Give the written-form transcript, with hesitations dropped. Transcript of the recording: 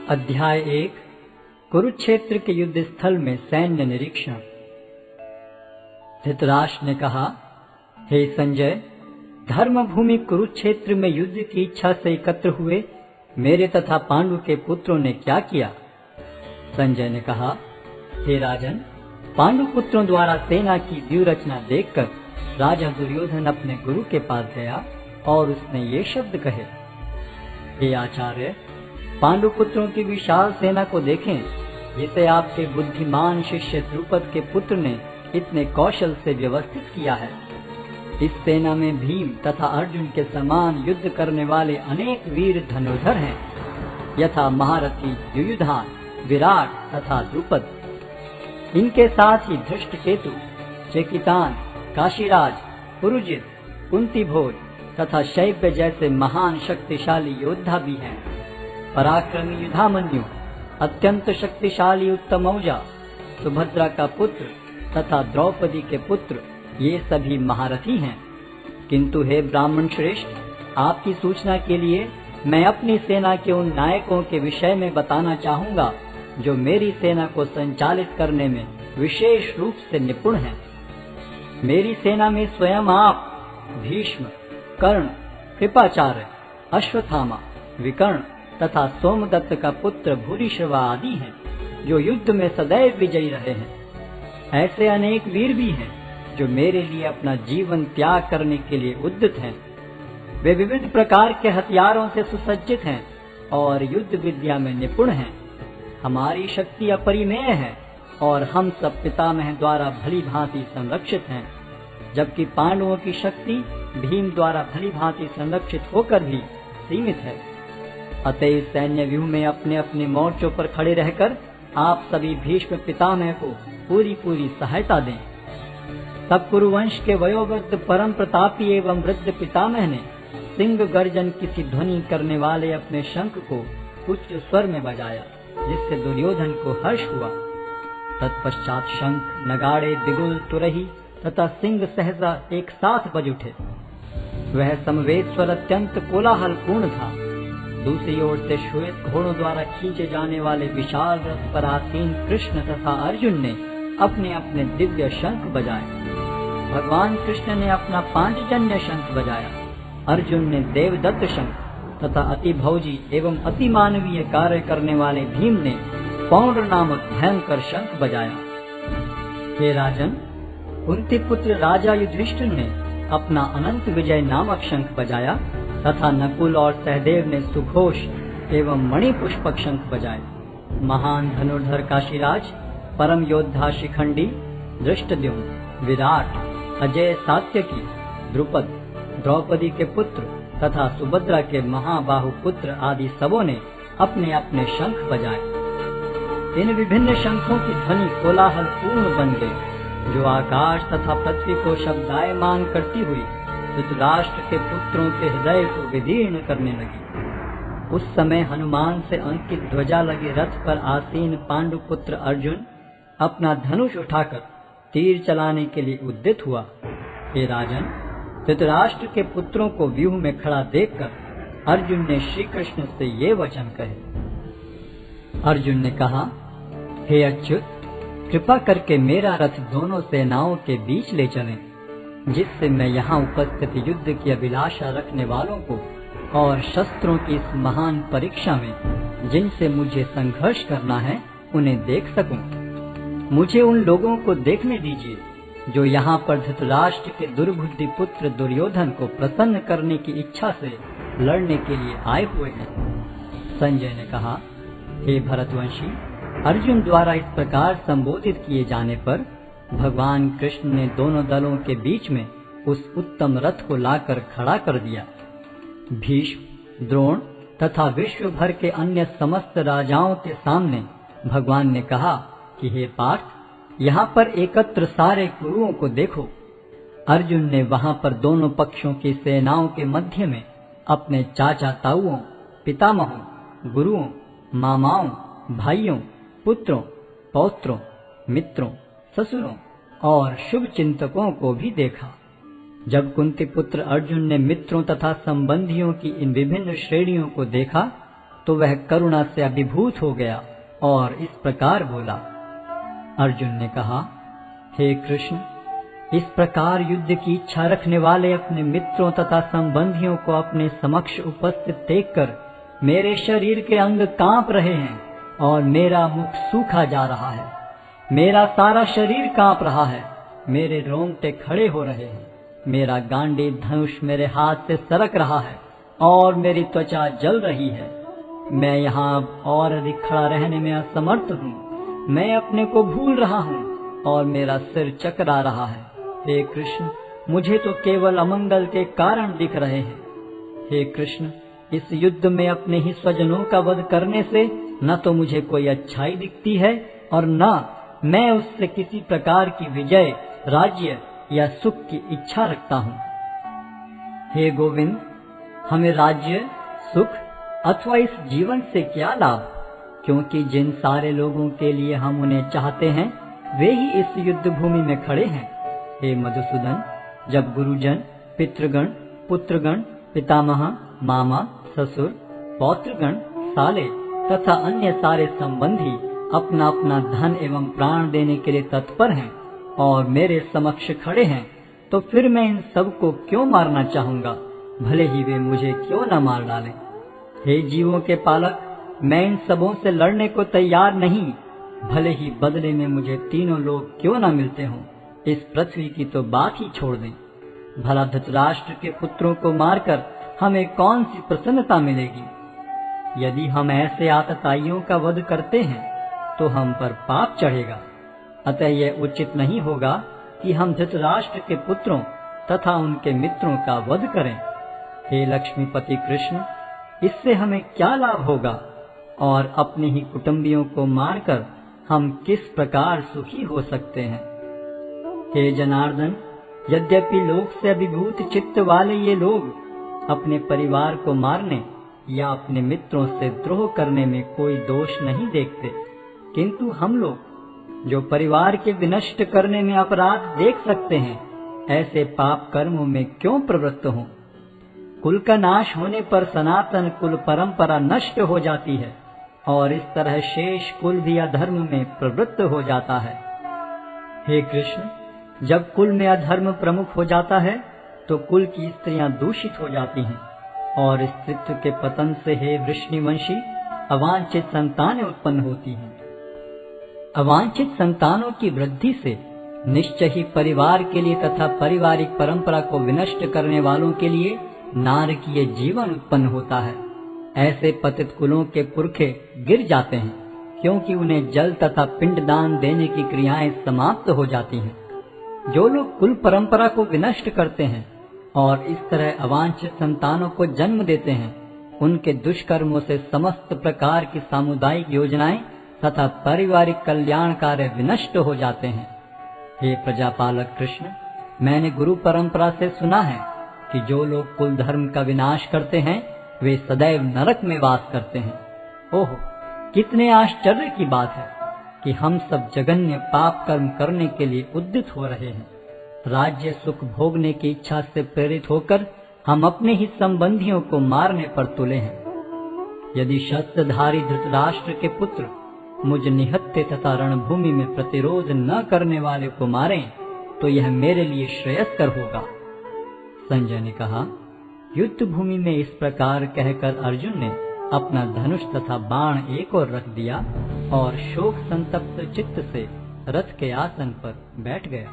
अध्याय 1 कुरुक्षेत्र के युद्ध स्थल में सैन्य निरीक्षण। धृतराष्ट्र ने कहा, हे संजय, धर्म भूमि कुरुक्षेत्र में युद्ध की इच्छा से एकत्र हुए मेरे तथा पांडु के पुत्रों ने क्या किया? संजय ने कहा, हे राजन, पांडु पुत्रों द्वारा सेना की व्यूह रचना देखकर राजा दुर्योधन अपने गुरु के पास गया और उसने ये शब्द कहे, हे आचार्य, पांडु पुत्रों की विशाल सेना को देखें, जिसे आपके बुद्धिमान शिष्य द्रुपद के पुत्र ने इतने कौशल से व्यवस्थित किया है। इस सेना में भीम तथा अर्जुन के समान युद्ध करने वाले अनेक वीर धनुर्धर हैं, यथा महारथी युयुधान, विराट तथा द्रुपद। इनके साथ ही धृष्टकेतु, चेकितान, काशीराज, पुरुजित, कुंतीभोज तथा शैब्य जैसे महान शक्तिशाली योद्धा भी हैं। पराक्रमी युधामन्यु, अत्यंत शक्तिशाली उत्तमौजा, सुभद्रा का पुत्र तथा द्रौपदी के पुत्र, ये सभी महारथी हैं। किंतु हे ब्राह्मण श्रेष्ठ, आपकी सूचना के लिए मैं अपनी सेना के उन नायकों के विषय में बताना चाहूँगा जो मेरी सेना को संचालित करने में विशेष रूप से निपुण हैं। मेरी सेना में स्वयं आप, भीष्म, कर्ण, कृपाचार्य, अश्वत्थामा, विकर्ण तथा सोमदत्त का पुत्र भूरिश्रवा आदि हैं, जो युद्ध में सदैव विजयी रहे हैं। ऐसे अनेक वीर भी हैं जो मेरे लिए अपना जीवन त्याग करने के लिए उद्यत हैं। वे विविध प्रकार के हथियारों से सुसज्जित हैं और युद्ध विद्या में निपुण हैं। हमारी शक्ति अपरिमेय है और हम सब पितामह द्वारा भली भांति संरक्षित हैं, जबकि पांडवों की शक्ति भीम द्वारा भली भांति संरक्षित होकर भी सीमित है। अतः सैन्य व्यूह में अपने अपने मोर्चों पर खड़े रहकर आप सभी भीष्म पितामह को पूरी सहायता दें। तब कुरुवंश के वयोवृद्ध परम प्रतापी एवं वृद्ध पितामह ने सिंह गर्जन की ध्वनि करने वाले अपने शंख को उच्च स्वर में बजाया, जिससे दुर्योधन को हर्ष हुआ। तत्पश्चात शंख, नगाड़े, बिगुल, तुरही तथा सिंह सहसा एक साथ बज उठे। वह समवेत स्वर अत्यंत कोलाहल पूर्ण था। दूसरी ओर से श्वेत घोड़ों द्वारा खींचे जाने वाले विशाल रथ पर आसीन कृष्ण तथा अर्जुन ने अपने अपने दिव्य शंख बजाए। भगवान कृष्ण ने अपना पांचजन्य शंख बजाया, अर्जुन ने देवदत्त शंख तथा अति भौजी एवं अति मानवीय कार्य करने वाले भीम ने पौंड्र नामक भयंकर शंख बजाया। हे राजन, कुंती पुत्र राजा युधिष्ठिर ने अपना अनंत विजय नामक शंख बजाया तथा नकुल और सहदेव ने सुघोष एवं मणिपुष्पक शंख बजाए। महान धनुर्धर काशीराज, परम योद्धा शिखंडी, धृष्टद्युम्न, विराट, अजय सात्यकी, द्रुपद, द्रौपदी के पुत्र तथा सुभद्रा के महाबाहु पुत्र आदि सबों ने अपने अपने शंख बजाए। इन विभिन्न शंखों की ध्वनि कोलाहल पूर्ण बन गई, जो आकाश तथा पृथ्वी को शब्दायमान करती हुई धृतराष्ट्र के पुत्रों के हृदय को विदीर्ण करने लगी। उस समय हनुमान से अंकित ध्वजा लगे रथ पर आसीन पांडु पुत्र अर्जुन अपना धनुष उठाकर तीर चलाने के लिए उद्यत हुआ। हे राजन, धृतराष्ट्र के पुत्रों को व्यूह में खड़ा देखकर अर्जुन ने श्री कृष्ण से ये वचन कहे। अर्जुन ने कहा, हे अच्युत, कृपा करके मेरा रथ दोनों सेनाओं के बीच ले चलें, जिससे मैं यहाँ उपस्थित युद्ध की अभिलाषा रखने वालों को और शस्त्रों की इस महान परीक्षा में जिनसे मुझे संघर्ष करना है उन्हें देख सकूं। मुझे उन लोगों को देखने दीजिए जो यहाँ पर धृतराष्ट्र के दुर्बुद्धि पुत्र दुर्योधन को प्रसन्न करने की इच्छा से लड़ने के लिए आए हुए हैं। संजय ने कहा, हे भरतवंशी, अर्जुन द्वारा इस प्रकार संबोधित किए जाने पर भगवान कृष्ण ने दोनों दलों के बीच में उस उत्तम रथ को लाकर खड़ा कर दिया। भीष्म, द्रोण तथा विश्व भर के अन्य समस्त राजाओं के सामने भगवान ने कहा कि हे पार्थ, यहाँ पर एकत्र सारे कुरुओं को देखो। अर्जुन ने वहाँ पर दोनों पक्षों की सेनाओं के मध्य में अपने चाचा ताऊओं, पितामहों, गुरुओं, मामाओं, भाइयों, पुत्रों, पौत्रों, मित्रों, ससुरों और शुभ चिंतकों को भी देखा। जब कुंती पुत्र अर्जुन ने मित्रों तथा संबंधियों की इन विभिन्न श्रेणियों को देखा तो वह करुणा से अभिभूत हो गया और इस प्रकार बोला। अर्जुन ने कहा, हे कृष्ण, इस प्रकार युद्ध की इच्छा रखने वाले अपने मित्रों तथा संबंधियों को अपने समक्ष उपस्थित देखकर मेरे शरीर के अंग कांप रहे हैं और मेरा मुख सूखा जा रहा है। मेरा सारा शरीर कांप रहा है, मेरे रोंगटे खड़े हो रहे हैं, मेरा गांडी धनुष मेरे हाथ से सरक रहा है और मेरी त्वचा जल रही है। मैं यहाँ अब और अधिक खड़ा रहने में असमर्थ हूँ। मैं अपने को भूल रहा हूँ और मेरा सिर चकरा रहा है। हे कृष्ण, मुझे तो केवल अमंगल के कारण दिख रहे हैं। हे कृष्ण, इस युद्ध में अपने ही स्वजनों का वध करने से न तो मुझे कोई अच्छाई दिखती है और न मैं उससे किसी प्रकार की विजय, राज्य या सुख की इच्छा रखता हूँ। हे गोविंद, हमें राज्य, सुख अथवा इस जीवन से क्या लाभ, क्योंकि जिन सारे लोगों के लिए हम उन्हें चाहते हैं वे ही इस युद्ध भूमि में खड़े हैं। हे मधुसूदन, जब गुरुजन, पितृगण, पुत्रगण, पितामह, मामा, ससुर, पौत्रगण, साले तथा अन्य सारे संबंधी अपना अपना धन एवं प्राण देने के लिए तत्पर हैं और मेरे समक्ष खड़े हैं, तो फिर मैं इन सब को क्यों मारना चाहूंगा, भले ही वे मुझे क्यों न मार डालें। हे जीवों के पालक, मैं इन सबों से लड़ने को तैयार नहीं, भले ही बदले में मुझे तीनों लोग क्यों न मिलते हों। इस पृथ्वी की तो बात ही छोड़ दें। भला धृतराष्ट्र के पुत्रों को मारकर हमें कौन सी प्रसन्नता मिलेगी। यदि हम ऐसे आतताइयों का वध करते हैं तो हम पर पाप चढ़ेगा। अतः यह उचित नहीं होगा कि हम धृतराष्ट्र के पुत्रों तथा उनके मित्रों का वध करें। हे लक्ष्मीपति कृष्ण, इससे हमें क्या लाभ होगा और अपने ही कुटुंबियों को मारकर हम किस प्रकार सुखी हो सकते हैं। हे जनार्दन, यद्यपि लोक से अभिभूत चित्त वाले ये लोग अपने परिवार को मारने या अपने मित्रों से द्रोह करने में कोई दोष नहीं देखते, किंतु हम लोग जो परिवार के विनष्ट करने में अपराध देख सकते हैं, ऐसे पाप कर्मों में क्यों प्रवृत्त हों। कुल का नाश होने पर सनातन कुल परंपरा नष्ट हो जाती है और इस तरह शेष कुल भी अधर्म में प्रवृत्त हो जाता है। हे कृष्ण, जब कुल में अधर्म प्रमुख हो जाता है तो कुल की स्त्रियां दूषित हो जाती हैं और स्त्रीत्व के पतन से हे वृष्णिवंशी अवांछित संतानें उत्पन्न होती हैं। अवांछित संतानों की वृद्धि से निश्चय ही परिवार के लिए तथा पारिवारिक परंपरा को विनष्ट करने वालों के लिए नारकीय जीवन उत्पन्न होता है। ऐसे पतित कुलों के पुरखे गिर जाते हैं, क्योंकि उन्हें जल तथा पिंडदान देने की क्रियाएं समाप्त हो जाती हैं। जो लोग कुल परंपरा को विनष्ट करते हैं और इस तरह अवांछित संतानों को जन्म देते हैं, उनके दुष्कर्मों से समस्त प्रकार की सामुदायिक योजनाएं तथा पारिवारिक कल्याण कार्य विनष्ट हो जाते हैं। हे प्रजापालक कृष्ण, मैंने गुरु परंपरा से सुना है कि जो लोग कुल धर्म का विनाश करते हैं वे सदैव नरक में वास करते हैं। ओह, कितने आश्चर्य की बात है कि हम सब जघन्य पाप कर्म करने के लिए उद्यत हो रहे हैं। राज्य सुख भोगने की इच्छा से प्रेरित होकर हम अपने ही संबंधियों को मारने पर तुले हैं। यदि शस्त्रधारी धृतराष्ट्र के पुत्र मुझ निहत्थे तथा रणभूमि में प्रतिरोध न करने वाले को मारें तो यह मेरे लिए श्रेयस्कर होगा। संजय ने कहा, युद्ध भूमि में इस प्रकार कहकर अर्जुन ने अपना धनुष तथा बाण एक ओर रख दिया और शोक संतप्त चित्त से रथ के आसन पर बैठ गया।